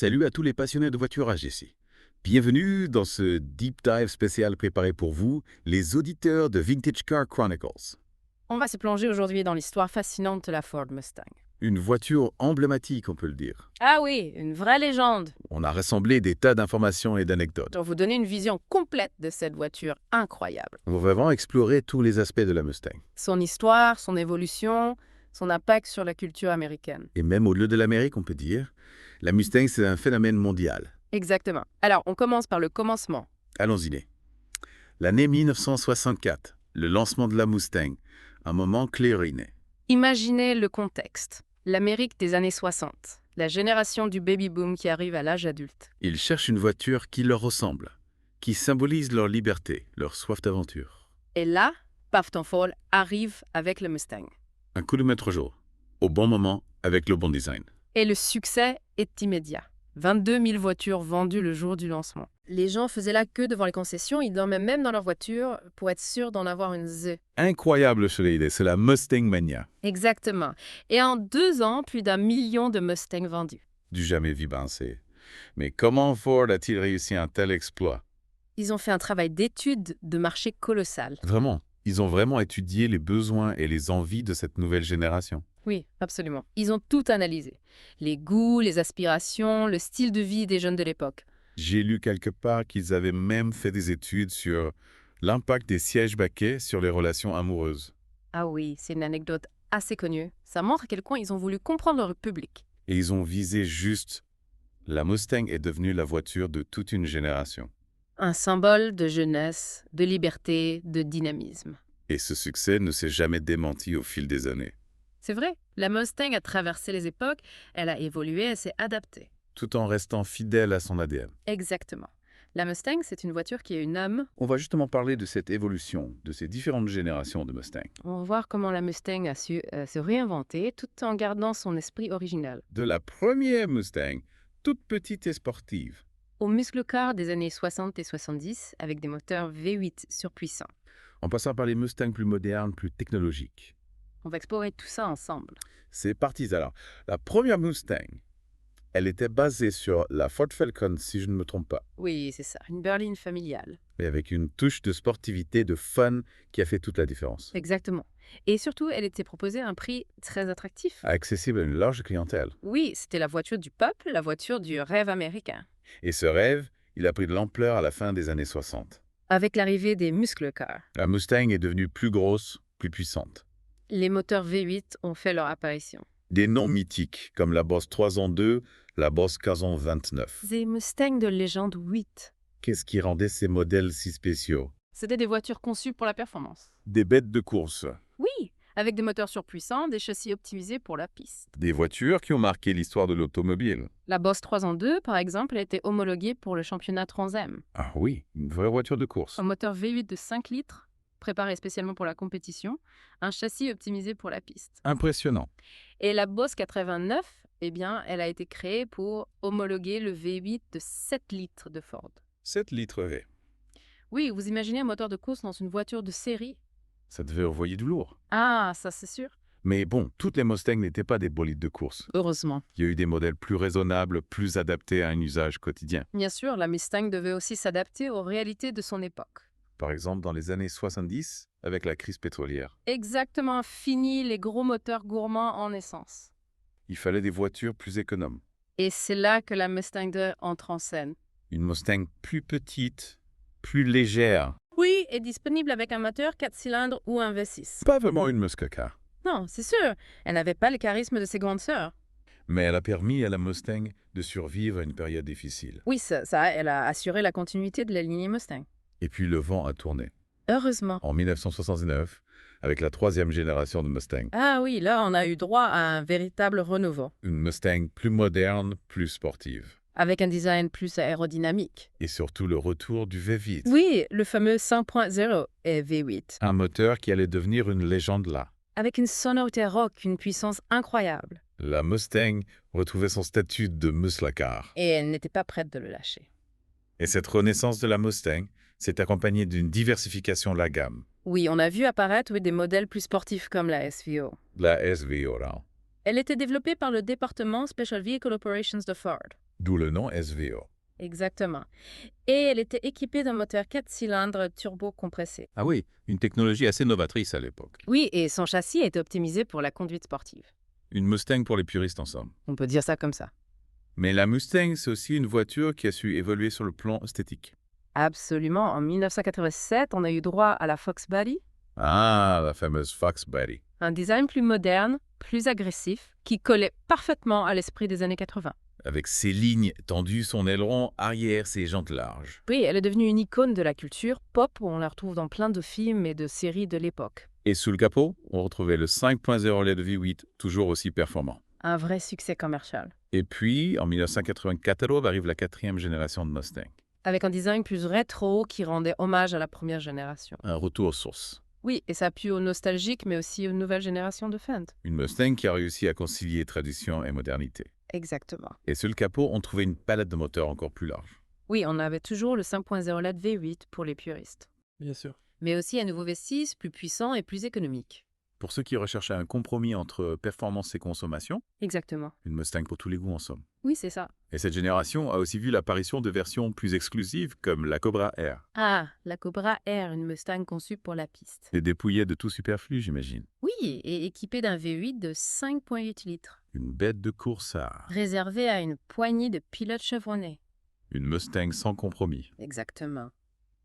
Salut à tous les passionnés de voiturage ici. Bienvenue dans ce deep dive spécial préparé pour vous, les auditeurs de Vintage Car Chronicles. On va se plonger aujourd'hui dans l'histoire fascinante de la Ford Mustang. Une voiture emblématique, on peut le dire. Ah oui, une vraie légende. On a rassemblé des tas d'informations et d'anecdotes. Pour vous donner une vision complète de cette voiture incroyable. On va vraiment explorer tous les aspects de la Mustang. Son histoire, son évolution, son impact sur la culture américaine. Et même au-delà de l'Amérique, on peut dire, la Mustang, c'est un phénomène mondial. Exactement. Alors, on commence par le commencement. Allons-y. L'année 1964, le lancement de la Mustang, un moment clé ruiné. Imaginez le contexte. L'Amérique des années 60. La génération du baby-boom qui arrive à l'âge adulte. Ils cherchent une voiture qui leur ressemble, qui symbolise leur liberté, leur soif d'aventure. Et là, Pafton Ford arrive avec le Mustang. Un coup de maître au jour, au bon moment, avec le bon design. Et le succès est immédiat. 22 000 voitures vendues le jour du lancement. Les gens faisaient la queue devant les concessions, ils dormaient même dans leur voiture pour être sûrs d'en avoir une Z. Incroyable cette idée, c'est la Mustang Mania. Exactement. Et en 2 ans, plus d'1 million de Mustangs vendus. Du jamais vu penser. Mais comment Ford a-t-il réussi un tel exploit? Ils ont fait un travail d'étude de marché colossal. Vraiment, ils ont vraiment étudié les besoins et les envies de cette nouvelle génération. Oui, absolument. Ils ont tout analysé. Les goûts, les aspirations, le style de vie des jeunes de l'époque. J'ai lu quelque part qu'ils avaient même fait des études sur l'impact des sièges baquets sur les relations amoureuses. Ah oui, c'est une anecdote assez connue. Ça montre à quel point ils ont voulu comprendre leur public. Et ils ont visé juste. La Mustang est devenue la voiture de toute une génération. Un symbole de jeunesse, de liberté, de dynamisme. Et ce succès ne s'est jamais démenti au fil des années, C'est vrai, la Mustang a traversé les époques, elle a évolué, elle s'est adaptée. tout en restant fidèle à son ADN. Exactement. La Mustang, c'est une voiture qui a une âme. On va justement parler de cette évolution, de ces différentes générations de Mustang. On va voir comment la Mustang a su se réinventer tout en gardant son esprit original. De la première Mustang, toute petite et sportive, Au muscle-car des années 60 et 70, avec des moteurs V8 surpuissants. en passant par les Mustangs plus modernes, plus technologiques. On va explorer tout ça ensemble. C'est parti alors. La première Mustang, elle était basée sur la Ford Falcon, si je ne me trompe pas, Oui, c'est ça, une berline familiale. mais avec une touche de sportivité, de fun qui a fait toute la différence. Exactement. Et surtout, elle était proposée à un prix très attractif. Accessible à une large clientèle. Oui, c'était la voiture du peuple, la voiture du rêve américain. Et ce rêve, il a pris de l'ampleur à la fin des années 60. Avec l'arrivée des muscle-cars, La Mustang est devenue plus grosse, plus puissante. les moteurs V8 ont fait leur apparition. Des noms mythiques comme la Boss 3 en 2, la Boss 15 en 29. Des Mustangs de légende 8. Qu'est-ce qui rendait ces modèles si spéciaux? C'était des voitures conçues pour la performance. Des bêtes de course. Oui, avec des moteurs surpuissants, des châssis optimisés pour la piste. Des voitures qui ont marqué l'histoire de l'automobile. La Boss 3 en 2, par exemple, a été homologuée pour le championnat Trans Am. Ah oui, une vraie voiture de course. Un moteur V8 de 5 litres, préparé spécialement pour la compétition, un châssis optimisé pour la piste. Impressionnant. Et la Boss 89, eh bien, elle a été créée pour homologuer le V8 de 7 litres de Ford. 7 litres V. Oui, vous imaginez un moteur de course dans une voiture de série? Ça devait envoyer du lourd. Ah, ça c'est sûr. Mais bon, toutes les Mustangs n'étaient pas des bolides de course. Heureusement. Il y a eu des modèles plus raisonnables, plus adaptés à un usage quotidien. Bien sûr, la Mustang devait aussi s'adapter aux réalités de son époque. Par exemple, dans les années 70, avec la crise pétrolière. Exactement, fini les gros moteurs gourmands en essence. Il fallait des voitures plus économes. Et c'est là que la Mustang 2 entre en scène. Une Mustang plus petite, plus légère. Oui, est disponible avec un moteur 4 cylindres ou un V6. Pas vraiment une muscle car. Non, c'est sûr, elle n'avait pas le charisme de ses grandes sœurs. Mais elle a permis à la Mustang de survivre à une période difficile. Oui, elle a assuré la continuité de la lignée Mustang. Et puis le vent a tourné. Heureusement. En 1979, avec la troisième génération de Mustang. Ah oui, là, on a eu droit à un véritable renouveau, Une Mustang plus moderne, plus sportive. avec un design plus aérodynamique. Et surtout le retour du V8. Oui, le fameux 5.0 et V8. Un moteur qui allait devenir une légende là. Avec une sonorité rock, une puissance incroyable. La Mustang retrouvait son statut de muscle car. Et elle n'était pas prête de le lâcher. Et cette renaissance de la Mustang s'est accompagnée d'une diversification de la gamme. Oui, on a vu apparaître des modèles plus sportifs comme la SVO. La SVO là. Elle était développée par le département Special Vehicle Operations de Ford. D'où le nom SVO. Exactement. Et elle était équipée d'un moteur 4 cylindres turbo-compressé. Ah oui, une technologie assez novatrice à l'époque. Oui, et son châssis était optimisé pour la conduite sportive. Une Mustang pour les puristes en somme. On peut dire ça comme ça. Mais la Mustang, c'est aussi une voiture qui a su évoluer sur le plan esthétique. Absolument. En 1987, on a eu droit à la Fox Body, Ah, la fameuse Fox Body. un design plus moderne, plus agressif, qui collait parfaitement à l'esprit des années 80. Avec ses lignes tendues, son aileron arrière, ses jantes larges. Oui, elle est devenue une icône de la culture pop, où on la retrouve dans plein de films et de séries de l'époque. Et sous le capot, on retrouvait le 5.0 LED V8, toujours aussi performant. Un vrai succès commercial. Et puis, en 1994, arrive la 4e génération de Mustang. Avec un design plus rétro qui rendait hommage à la première génération. Un retour aux sources. Oui, et ça appuie aux nostalgiques, mais aussi aux nouvelles générations de Fendt. Une Mustang qui a réussi à concilier tradition et modernité. Exactement. Et sur le capot, on trouvait une palette de moteurs encore plus large. Oui, on avait toujours le 5.0 LED V8 pour les puristes. Bien sûr. Mais aussi un nouveau V6 plus puissant et plus économique. Pour ceux qui recherchaient un compromis entre performance et consommation, Exactement. une Mustang pour tous les goûts en somme. Oui, c'est ça. Et cette génération a aussi vu l'apparition de versions plus exclusives comme la Cobra R. Ah, la Cobra R, une Mustang conçue pour la piste. Et dépouillée de tout superflu, j'imagine. Oui, et équipée d'un V8 de 5,8 litres. Une bête de course à... Réservée à une poignée de pilotes chevronnés. Une Mustang sans compromis. Exactement.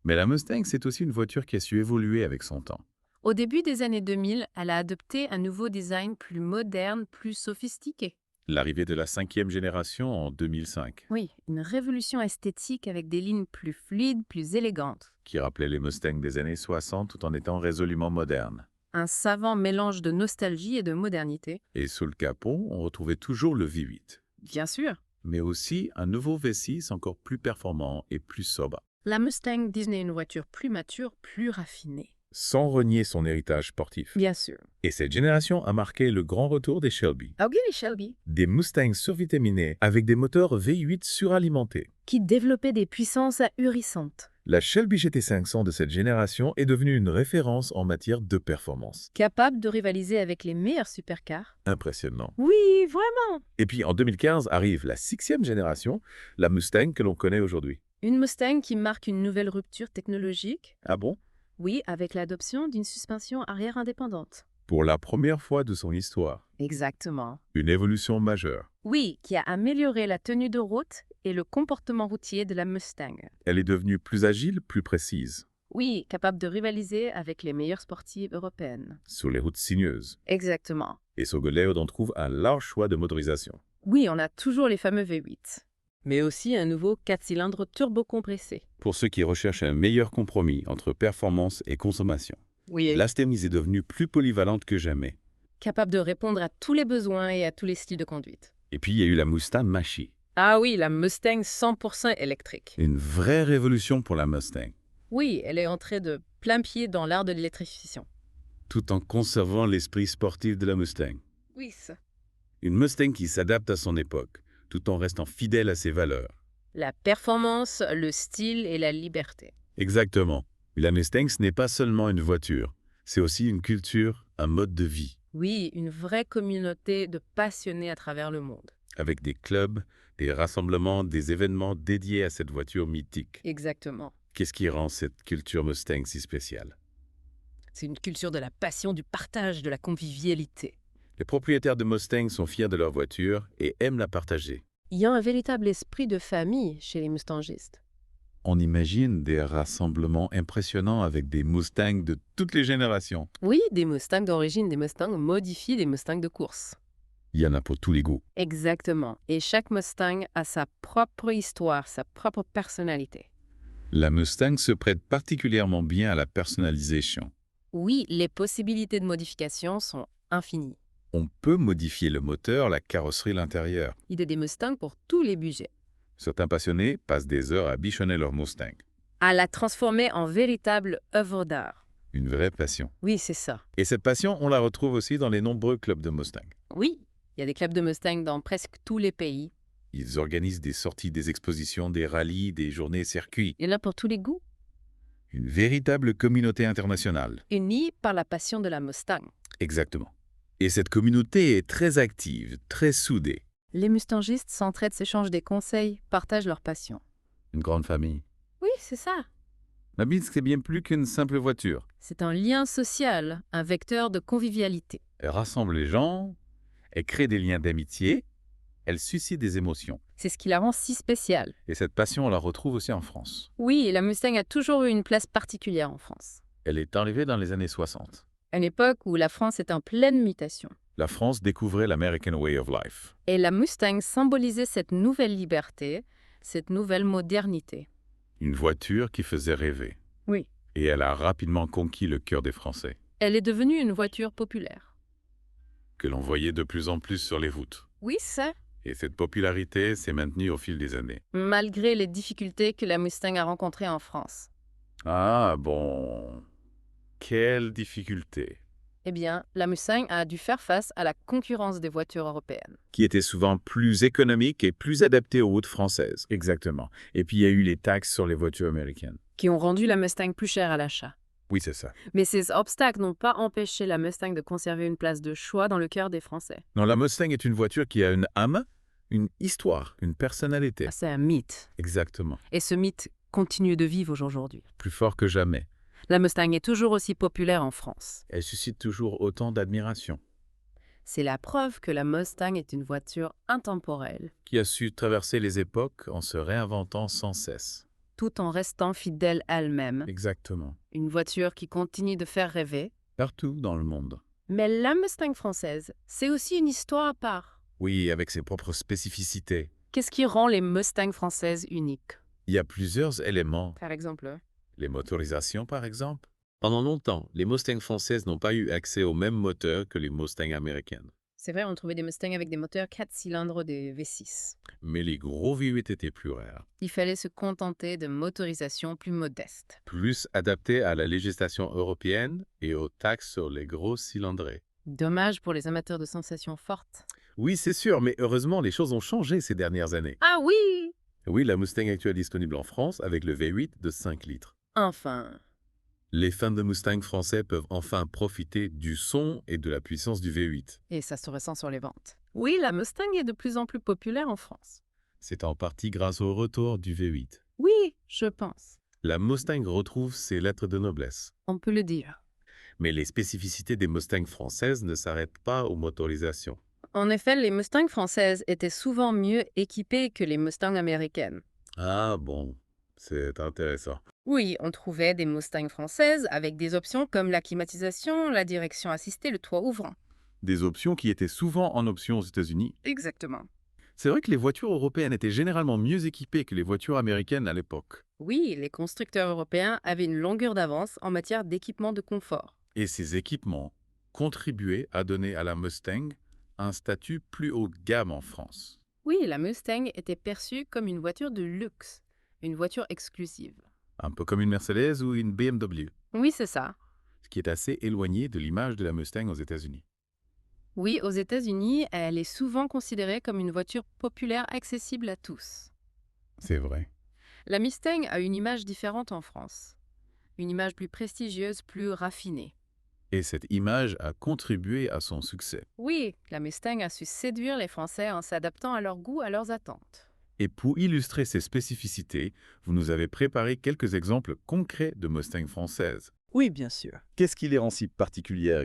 Mais la Mustang, c'est aussi une voiture qui a su évoluer avec son temps. Au début des années 2000, elle a adopté un nouveau design plus moderne, plus sophistiqué. L'arrivée de la 5e génération en 2005, Oui, une révolution esthétique avec des lignes plus fluides, plus élégantes. qui rappelait les Mustangs des années 60 tout en étant résolument moderne. Un savant mélange de nostalgie et de modernité. Et sous le capot, on retrouvait toujours le V8, Bien sûr. mais aussi un nouveau V6 encore plus performant et plus sobre, La Mustang Disney est une voiture plus mature, plus raffinée. sans renier son héritage sportif. Bien sûr. Et cette génération a marqué le grand retour des Shelby. Ah oui, les Shelby. Des Mustangs survitaminés avec des moteurs V8 suralimentés. Qui développaient des puissances ahurissantes. La Shelby GT500 de cette génération est devenue une référence en matière de performance. Capable de rivaliser avec les meilleurs supercars. Impressionnant. Oui, vraiment. Et puis en 2015 arrive la 6e génération, la Mustang que l'on connaît aujourd'hui. Une Mustang qui marque une nouvelle rupture technologique. Ah bon? Oui, avec l'adoption d'une suspension arrière indépendante. Pour la première fois de son histoire. Exactement. Une évolution majeure. Oui, qui a amélioré la tenue de route et le comportement routier de la Mustang. Elle est devenue plus agile, plus précise, Oui, capable de rivaliser avec les meilleures sportives européennes. sur les routes sinueuses. Exactement. Et Sogolet on trouve un large choix de motorisation. Oui, on a toujours les fameux V8. Mais aussi un nouveau 4 cylindres turbo-compressé. Pour ceux qui recherchent un meilleur compromis entre performance et consommation. Oui, La Stémise est devenue plus polyvalente que jamais. capable de répondre à tous les besoins et à tous les styles de conduite. Et puis il y a eu la Mustang Mach-E. Ah oui, la Mustang 100% électrique. Une vraie révolution pour la Mustang, Oui, elle est entrée de plein pied dans l'art de l'électrification. tout en conservant l'esprit sportif de la Mustang. Oui, ça. Une Mustang qui s'adapte à son époque, tout en restant fidèle à ses valeurs. La performance, le style et la liberté. Exactement. La Mustang, ce n'est pas seulement une voiture, c'est aussi une culture, un mode de vie, Oui, une vraie communauté de passionnés à travers le monde. avec des clubs, des rassemblements, des événements dédiés à cette voiture mythique. Exactement. Qu'est-ce qui rend cette culture Mustang si spéciale? C'est une culture de la passion, du partage, de la convivialité. Les propriétaires de Mustang sont fiers de leur voiture et aiment la partager. Il y a un véritable esprit de famille chez les mustangistes. On imagine des rassemblements impressionnants avec des Mustangs de toutes les générations. Oui, des Mustangs d'origine, des Mustangs modifiés, des Mustangs de course. Il y en a pour tous les goûts. Exactement. Et chaque Mustang a sa propre histoire, sa propre personnalité. La Mustang se prête particulièrement bien à la personnalisation. Oui, les possibilités de modification sont infinies. On peut modifier le moteur, la carrosserie, l'intérieur. Il y a des Mustangs pour tous les budgets. Certains passionnés passent des heures à bichonner leur Mustang. À la transformer en véritable œuvre d'art. Une vraie passion. Oui, c'est ça. Et cette passion, on la retrouve aussi dans les nombreux clubs de Mustang. Oui, il y a des clubs de Mustang dans presque tous les pays. Ils organisent des sorties, des expositions, des rallyes, des journées circuits. Il y en a pour tous les goûts. Une véritable communauté internationale. Unis par la passion de la Mustang. Exactement. Et cette communauté est très active, très soudée. Les mustangistes s'entraident, s'échangent des conseils, partagent leur passion. Une grande famille. Oui, c'est ça. La Mustang, c'est bien plus qu'une simple voiture. C'est un lien social, un vecteur de convivialité. Elle rassemble les gens, elle crée des liens d'amitié, elle suscite des émotions. C'est ce qui la rend si spéciale. Et cette passion, on la retrouve aussi en France. Oui, la Mustang a toujours eu une place particulière en France. Elle est arrivée dans les années 60. À une époque où la France est en pleine mutation. La France découvrait l'American Way of Life. Et la Mustang symbolisait cette nouvelle liberté, cette nouvelle modernité. Une voiture qui faisait rêver. Oui. Et elle a rapidement conquis le cœur des Français, Elle est devenue une voiture populaire. que l'on voyait de plus en plus sur les routes. Oui, ça. Et cette popularité s'est maintenue au fil des années. Malgré les difficultés que la Mustang a rencontrées en France. Ah bon, quelle difficulté. Eh bien, la Mustang a dû faire face à la concurrence des voitures européennes. Qui était souvent plus économique et plus adaptée aux routes françaises. Exactement. Et puis il y a eu les taxes sur les voitures américaines. Qui ont rendu la Mustang plus chère à l'achat. Oui, c'est ça. Mais ces obstacles n'ont pas empêché la Mustang de conserver une place de choix dans le cœur des Français. Non, la Mustang est une voiture qui a une âme, une histoire, une personnalité. C'est un mythe. Exactement. Et ce mythe continue de vivre aujourd'hui. Plus fort que jamais. La Mustang est toujours aussi populaire en France. Elle suscite toujours autant d'admiration. C'est la preuve que la Mustang est une voiture intemporelle, Qui a su traverser les époques en se réinventant sans cesse. tout en restant fidèle à elle-même. Exactement. Une voiture qui continue de faire rêver. Partout dans le monde. Mais la Mustang française, c'est aussi une histoire à part. Oui, avec ses propres spécificités. Qu'est-ce qui rend les Mustangs françaises uniques? Il y a plusieurs éléments. Par exemple, Les motorisations, par exemple. Pendant longtemps, les Mustangs françaises n'ont pas eu accès au même moteur que les Mustangs américaines. c'est vrai, on trouvait des Mustangs avec des moteurs 4 cylindres des V6. Mais les gros V8 étaient plus rares, Il fallait se contenter de motorisations plus modestes. plus adaptés à la législation européenne et aux taxes sur les gros cylindrés. Dommage pour les amateurs de sensations fortes. Oui, c'est sûr, mais heureusement, les choses ont changé ces dernières années. Ah oui! Oui, la Mustang actuelle est disponible en France avec le V8 de 5 litres. Enfin, Les fans de Mustang français peuvent enfin profiter du son et de la puissance du V8. et ça se ressent sur les ventes. Oui, la Mustang est de plus en plus populaire en France. C'est en partie grâce au retour du V8. Oui, je pense. La Mustang retrouve ses lettres de noblesse. On peut le dire. Mais les spécificités des Mustangs françaises ne s'arrêtent pas aux motorisations. En effet, les Mustangs françaises étaient souvent mieux équipées que les Mustangs américaines. Ah bon, c'est intéressant. Oui, on trouvait des Mustangs françaises avec des options comme la climatisation, la direction assistée, le toit ouvrant. Des options qui étaient souvent en option aux États-Unis. Exactement. C'est vrai que les voitures européennes étaient généralement mieux équipées que les voitures américaines à l'époque. Oui, les constructeurs européens avaient une longueur d'avance en matière d'équipement de confort. Et ces équipements contribuaient à donner à la Mustang un statut plus haut de gamme en France. Oui, la Mustang était perçue comme une voiture de luxe, une voiture exclusive. Un peu comme une Mercedes ou une BMW, Oui, c'est ça. ce qui est assez éloigné de l'image de la Mustang aux États-Unis. Oui, aux États-Unis, elle est souvent considérée comme une voiture populaire accessible à tous. C'est vrai. La Mustang a une image différente en France. Une image plus prestigieuse, plus raffinée. Et cette image a contribué à son succès. Oui, la Mustang a su séduire les Français en s'adaptant à leur goût, à leurs attentes. Et pour illustrer ces spécificités, vous nous avez préparé quelques exemples concrets de Mustang françaises. Oui, bien sûr. Qu'est-ce qui les rend si particulières?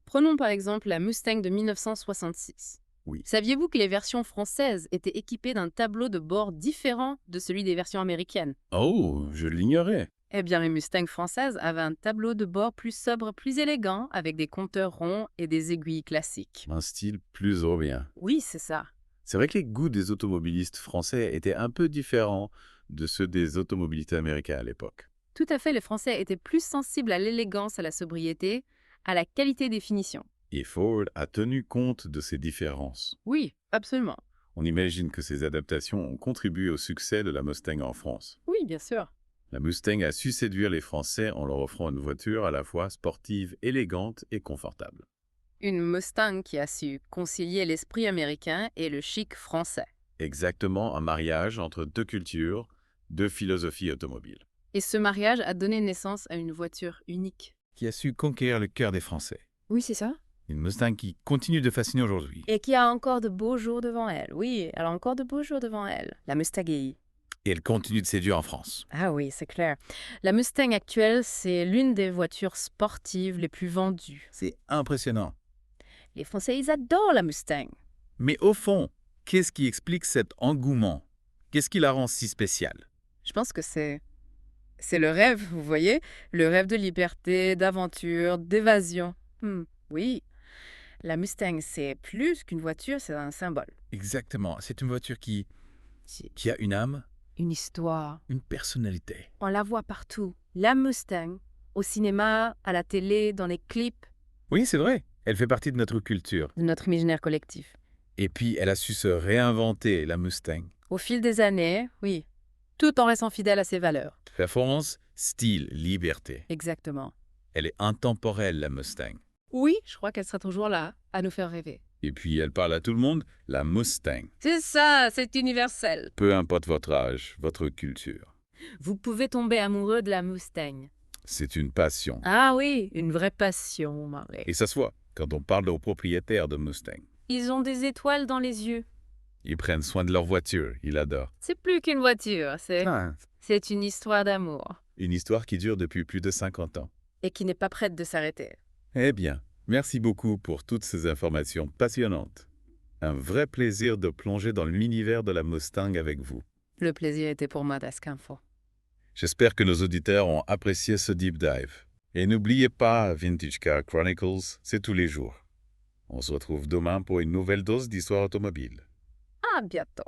Prenons par exemple la Mustang de 1966. Oui. Saviez-vous que les versions françaises étaient équipées d'un tableau de bord différent de celui des versions américaines? Oh, je l'ignorais. Eh bien, les Mustangs françaises avaient un tableau de bord plus sobre, plus élégant, avec des compteurs ronds et des aiguilles classiques. Un style plus européen. Oui, c'est ça. C'est vrai que les goûts des automobilistes français étaient un peu différents de ceux des automobilistes américains à l'époque. Tout à fait, les Français étaient plus sensibles à l'élégance, à la sobriété, à la qualité des finitions. Et Ford a tenu compte de ces différences. Oui, absolument. On imagine que ces adaptations ont contribué au succès de la Mustang en France. Oui, bien sûr. La Mustang a su séduire les Français en leur offrant une voiture à la fois sportive, élégante et confortable. Une Mustang qui a su concilier l'esprit américain et le chic français. Exactement un mariage entre deux cultures, deux philosophies automobiles. Et ce mariage a donné naissance à une voiture unique. Qui a su conquérir le cœur des Français. Oui, c'est ça. Une Mustang qui continue de fasciner aujourd'hui. Et qui a encore de beaux jours devant elle. Oui, elle a encore de beaux jours devant elle. La Mustang EI. Et elle continue de séduire en France. Ah oui, c'est clair. La Mustang actuelle, c'est l'une des voitures sportives les plus vendues. C'est impressionnant. Les Français, ils adorent la Mustang. Mais au fond, qu'est-ce qui explique cet engouement? Qu'est-ce qui la rend si spéciale? Je pense que c'est le rêve, vous voyez? Le rêve de liberté, d'aventure, d'évasion. Oui, la Mustang, c'est plus qu'une voiture, c'est un symbole. Exactement. C'est une voiture qui C'est a une âme, une histoire. une personnalité. On la voit partout. La Mustang, au cinéma, à la télé, dans les clips, Oui, c'est vrai. Elle fait partie de notre culture. de notre imaginaire collectif. Et puis, elle a su se réinventer, la Mustang. Au fil des années, oui, tout en restant fidèle à ses valeurs. Performance, style, liberté. Exactement. Elle est intemporelle, la Mustang. Oui, je crois qu'elle sera toujours là, à nous faire rêver. Et puis, elle parle à tout le monde, la Mustang. C'est ça, c'est universel. Peu importe votre âge, votre culture. Vous pouvez tomber amoureux de la Mustang. C'est une passion. Ah oui, une vraie passion, Marie. Et ça se voit quand on parle aux propriétaires de Mustang. Ils ont des étoiles dans les yeux. Ils prennent soin de leur voiture, ils l'adorent. C'est plus qu'une voiture, c'est une histoire d'amour. Une histoire qui dure depuis plus de 50 ans. Et qui n'est pas prête de s'arrêter. Eh bien, merci beaucoup pour toutes ces informations passionnantes. Un vrai plaisir de plonger dans l'univers de la Mustang avec vous. Le plaisir était pour moi d'Askinfo. J'espère que nos auditeurs ont apprécié ce deep dive. Et n'oubliez pas, Vintage Car Chronicles, c'est tous les jours. On se retrouve demain pour une nouvelle dose d'histoire automobile. À bientôt.